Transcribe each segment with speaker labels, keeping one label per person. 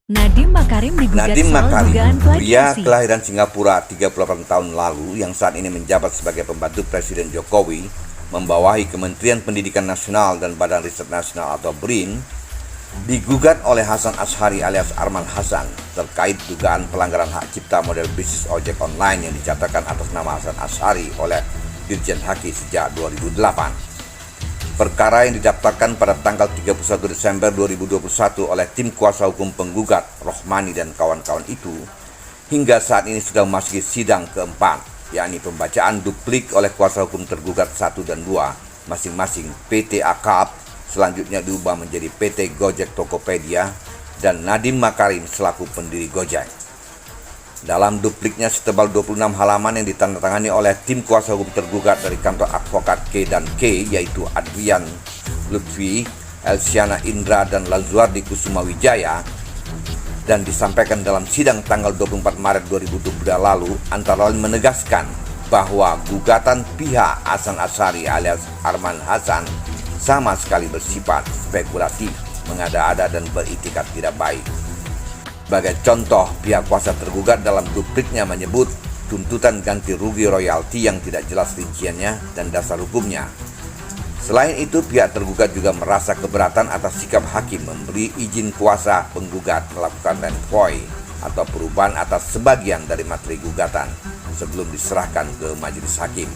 Speaker 1: Nadiem Makarim digugat
Speaker 2: Nadiem
Speaker 1: soal
Speaker 2: Makarim,
Speaker 1: dugaan
Speaker 2: pria
Speaker 1: klarifikasi.
Speaker 2: kelahiran Singapura 38 tahun lalu yang saat ini menjabat sebagai pembantu Presiden Jokowi, membawahi Kementerian Pendidikan Nasional dan Badan Riset Nasional atau BRIN, digugat oleh Hasan Asyhari alias Arman Hasan terkait dugaan pelanggaran hak cipta model bisnis ojek online yang dicatatkan atas nama Hasan Asyhari oleh Dirjen Haki sejak 2008. Perkara yang didaftarkan pada tanggal 31 Desember 2021 oleh tim kuasa hukum penggugat Rohmani dan kawan-kawan itu hingga saat ini sudah memasuki sidang keempat, yakni pembacaan duplik oleh kuasa hukum tergugat 1 dan 2 masing-masing PT Akap, selanjutnya diubah menjadi PT Gojek Tokopedia, dan Nadiem Makarim selaku pendiri Gojek. Dalam dupliknya setebal 26 halaman yang ditandatangani oleh tim kuasa hukum tergugat dari kantor advokat K dan K, yaitu Adrian Lutfi, Elsiana Indra, dan Lazuardi Kusuma Wijaya, dan disampaikan dalam sidang tanggal 24 Maret 2022 lalu, antara lain menegaskan bahwa gugatan pihak Hasan Asyhari alias Arman Hasan sama sekali bersifat spekulatif, mengada-ada, dan beritikat tidak baik. Sebagai contoh, pihak kuasa tergugat dalam dupliknya menyebut tuntutan ganti rugi royalti yang tidak jelas rinciannya dan dasar hukumnya. Selain itu, pihak tergugat juga merasa keberatan atas sikap hakim memberi izin kuasa penggugat melakukan renvoy atau perubahan atas sebagian dari materi gugatan sebelum diserahkan ke majelis hakim.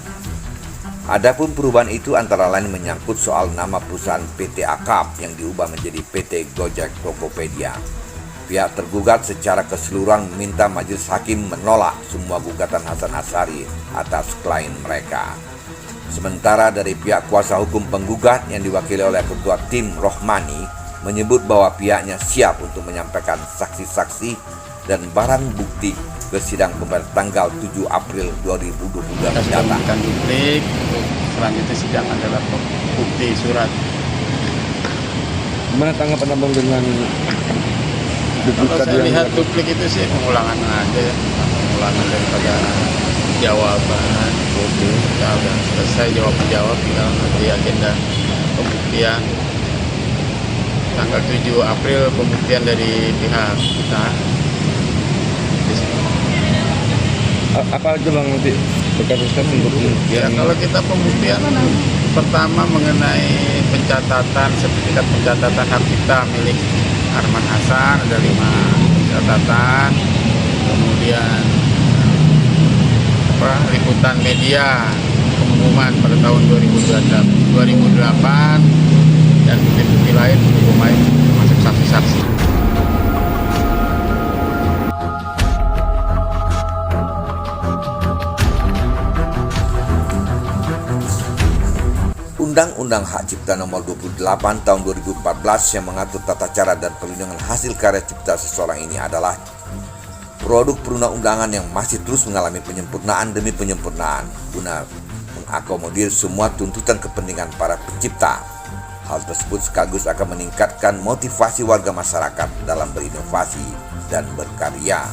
Speaker 2: Adapun perubahan itu antara lain menyangkut soal nama perusahaan PT Akap yang diubah menjadi PT Gojek Tokopedia. Pihak tergugat secara keseluruhan meminta majelis hakim menolak semua gugatan Hasan Asyhari atas klien mereka. Sementara dari pihak kuasa hukum penggugat yang diwakili oleh ketua tim Rohmani menyebut bahwa pihaknya siap untuk menyampaikan saksi-saksi dan barang bukti ke sidang pada tanggal 7 April 2022 mendatang.
Speaker 3: Duplik, selanjutnya sidang adalah bukti surat.
Speaker 4: Gimana tanggapan abang dengan duplik
Speaker 3: Kalau
Speaker 4: tadi
Speaker 3: saya
Speaker 4: yang
Speaker 3: lihat duplik itu sih pengulangan aja ya, pengulangan daripada jawaban. Ya udah selesai jawab-jawab, tinggal nanti agenda pembuktian tanggal 7 April, pembuktian dari pihak kita.
Speaker 4: apa aja bang nanti berkaitan untuk
Speaker 3: Ya, kalau kita pembuktian pertama mengenai pencatatan, sertifikat pencatatan hak cipta milik Arman Hasan, ada 5 catatan. Kemudian liputan media pengumuman pada tahun 2008 dan bukti-bukti lain termasuk saksi-saksi.
Speaker 2: Undang-Undang Hak Cipta Nomor 28 Tahun 2014 yang mengatur tata cara dan perlindungan hasil karya cipta seseorang ini adalah produk perundang-undangan yang masih terus mengalami penyempurnaan demi penyempurnaan guna mengakomodir semua tuntutan kepentingan para pencipta. Hal tersebut sekaligus akan meningkatkan motivasi warga masyarakat dalam berinovasi dan berkarya.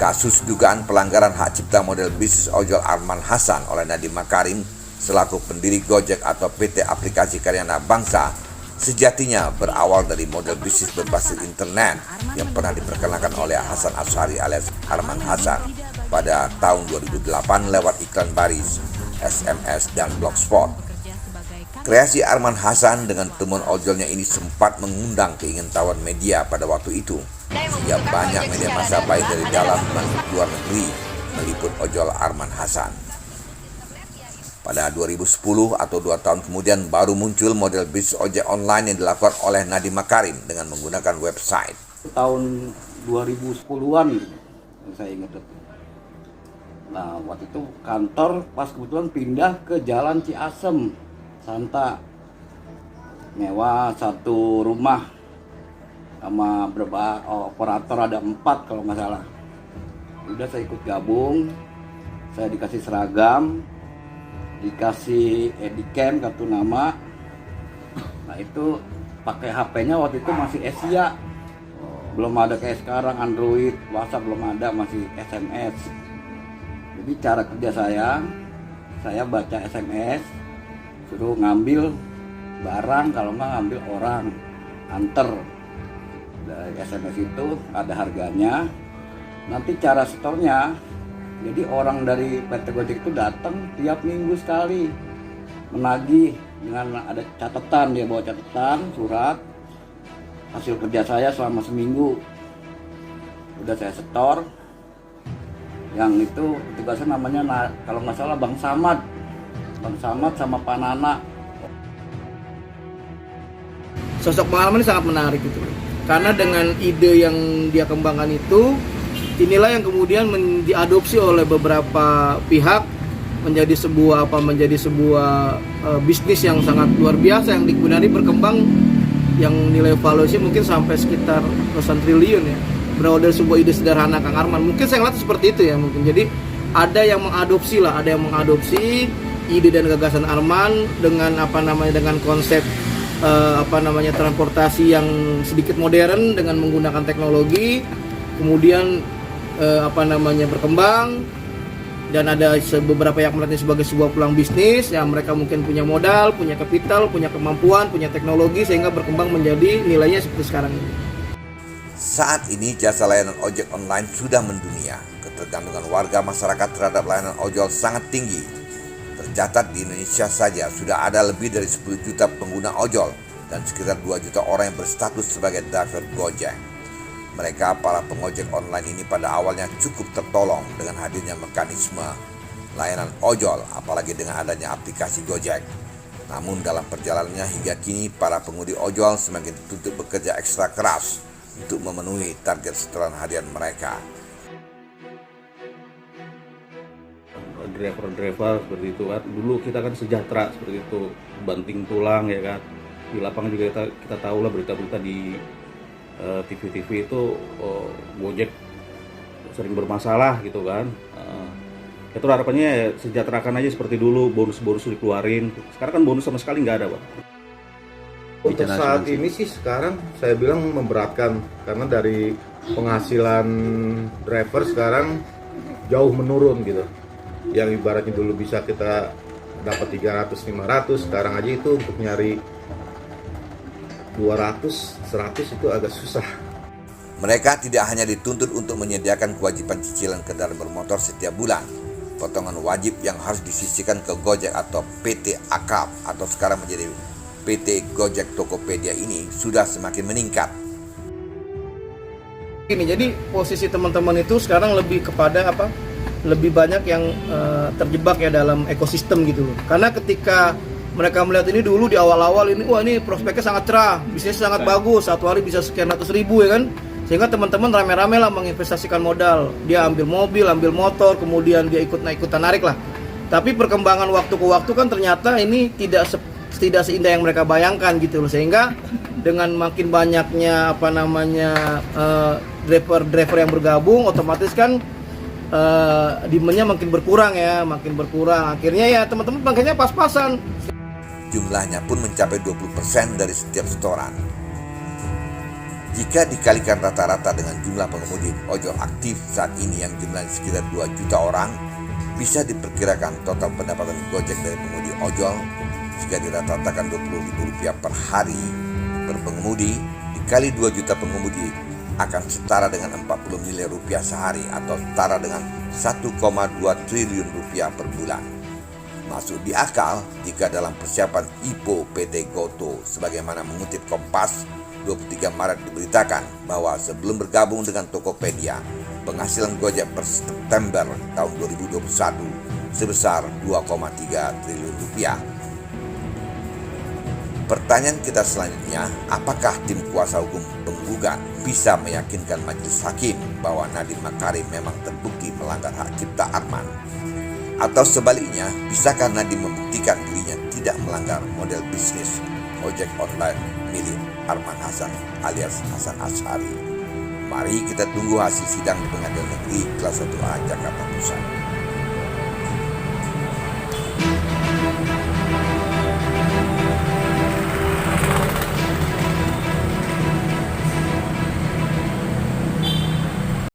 Speaker 2: Kasus dugaan pelanggaran hak cipta model bisnis ojol Arman Hasan oleh Nadiem Makarim selaku pendiri Gojek atau PT Aplikasi Karya Anak Bangsa sejatinya berawal dari model bisnis berbasis internet yang pernah diperkenalkan oleh Hasan Asyhari alias Arman Hasan pada tahun 2008 lewat iklan baris, SMS, dan blogspot. Kreasi Arman Hasan dengan temuan ojolnya ini sempat mengundang keingintahuan media pada waktu itu, sehingga banyak media massa baik dari dalam maupun luar negeri meliput ojol Arman Hasan. Pada 2010 atau 2 tahun kemudian baru muncul model bisnis ojek online yang dilakukan oleh Nadiem Makarim dengan menggunakan website.
Speaker 5: Tahun 2010-an gitu, saya ingat itu. Nah, waktu itu kantor pas kebetulan pindah ke Jalan Ciasem, Santa. Nyewa 1 rumah sama berapa operator, ada 4 kalau nggak salah. Udah saya ikut gabung, saya dikasih seragam, dikasih Edicam kartu nama. Nah itu pakai HP-nya waktu itu masih Asia, belum ada kayak sekarang Android, WhatsApp belum ada, masih SMS. Jadi cara kerja saya baca SMS, suruh ngambil barang, kalau nggak ngambil orang, anter. Dari SMS itu ada harganya. Nanti cara setornya, jadi orang dari PT Gojek itu datang tiap minggu sekali menagih dengan ada catatan, dia bawa catatan surat hasil kerja saya selama seminggu. Udah saya setor. Yang itu tugasnya namanya kalau nggak salah Bang Samad sama Pak Nana.
Speaker 1: Sosok Bang Arman ini sangat menarik gitu, karena dengan ide yang dia kembangkan itu, inilah yang kemudian diadopsi oleh beberapa pihak menjadi sebuah bisnis yang sangat luar biasa, yang kemudian berkembang, yang nilai valuasi mungkin sampai sekitar ratusan triliun ya, berawal dari sebuah ide sederhana Kang Arman. Mungkin saya ngeliat seperti itu ya, mungkin jadi ada yang mengadopsi ide dan gagasan Arman dengan dengan konsep transportasi yang sedikit modern dengan menggunakan teknologi, kemudian berkembang, dan ada beberapa yang melihatnya sebagai sebuah peluang bisnis yang mereka mungkin punya modal, punya kapital, punya kemampuan, punya teknologi, sehingga berkembang menjadi nilainya seperti sekarang ini.
Speaker 2: Saat ini jasa layanan ojek online sudah mendunia. Ketergantungan warga masyarakat terhadap layanan ojol sangat tinggi. Tercatat di Indonesia saja sudah ada lebih dari 10 juta pengguna ojol dan sekitar 2 juta orang yang berstatus sebagai driver Gojek. Mereka, para pengojek online ini pada awalnya cukup tertolong dengan hadirnya mekanisme layanan ojol, apalagi dengan adanya aplikasi Gojek. Namun dalam perjalanannya hingga kini, para pengemudi ojol semakin dituntut bekerja ekstra keras untuk memenuhi target setoran harian mereka.
Speaker 6: Driver seperti itu kan, dulu kita kan sejahtera seperti itu, banting tulang ya kan. Di lapangan juga kita tahu lah berita-berita di TV-TV itu Gojek sering bermasalah gitu kan. Itu harapannya ya, sejahterakan aja seperti dulu, bonus-bonus dikeluarin. Sekarang kan bonus sama sekali nggak ada, Pak.
Speaker 7: Untuk saat ini sih sekarang saya bilang memberatkan, karena dari penghasilan driver sekarang jauh menurun gitu. Yang ibaratnya dulu bisa kita dapat 300-500, sekarang aja itu untuk nyari 200-100 itu agak susah.
Speaker 2: Mereka tidak hanya dituntut untuk menyediakan kewajiban cicilan kendaraan bermotor setiap bulan. Potongan wajib yang harus disisihkan ke Gojek atau PT Akap atau sekarang menjadi PT Gojek Tokopedia ini sudah semakin meningkat.
Speaker 1: Ini jadi posisi teman-teman itu sekarang lebih kepada lebih banyak yang terjebak ya dalam ekosistem gitu loh. Karena ketika mereka melihat ini dulu di awal-awal ini, wah ini prospeknya sangat cerah, bisnisnya sangat bagus, satu hari bisa sekian ratus ribu ya kan. Sehingga teman-teman rame-rame lah menginvestasikan modal. Dia ambil mobil, ambil motor, kemudian dia ikutan narik lah. Tapi perkembangan waktu ke waktu kan ternyata ini tidak seindah yang mereka bayangkan gitu loh. Sehingga dengan makin banyaknya driver yang bergabung, otomatis kan demand-nya makin berkurang. Akhirnya ya teman-teman bangkanya pas-pasan.
Speaker 2: Jumlahnya pun mencapai 20% dari setiap setoran. Jika dikalikan rata-rata dengan jumlah pengemudi ojol aktif saat ini yang jumlahnya sekitar 2 juta orang, bisa diperkirakan total pendapatan Gojek dari pengemudi ojol jika dirata-ratakan Rp20.000 per hari per pengemudi dikali 2 juta pengemudi akan setara dengan 40 miliar rupiah sehari atau setara dengan 1,2 triliun rupiah per bulan. Masuk di akal jika dalam persiapan IPO PT Goto, sebagaimana mengutip Kompas 23 Maret diberitakan bahwa sebelum bergabung dengan Tokopedia, penghasilan Gojek per September tahun 2021 sebesar 2,3 triliun rupiah. Pertanyaan kita selanjutnya, apakah tim kuasa hukum penggugat bisa meyakinkan majelis hakim bahwa Nadiem Makarim memang terbukti melanggar hak cipta Arman? Atau sebaliknya, bisakah Nadiem membuktikan dirinya tidak melanggar model bisnis ojek online milik Arman Hasan alias Hasan Asy'ari? Mari kita tunggu hasil sidang di Pengadilan Negeri Kelas 1A Jakarta Pusat.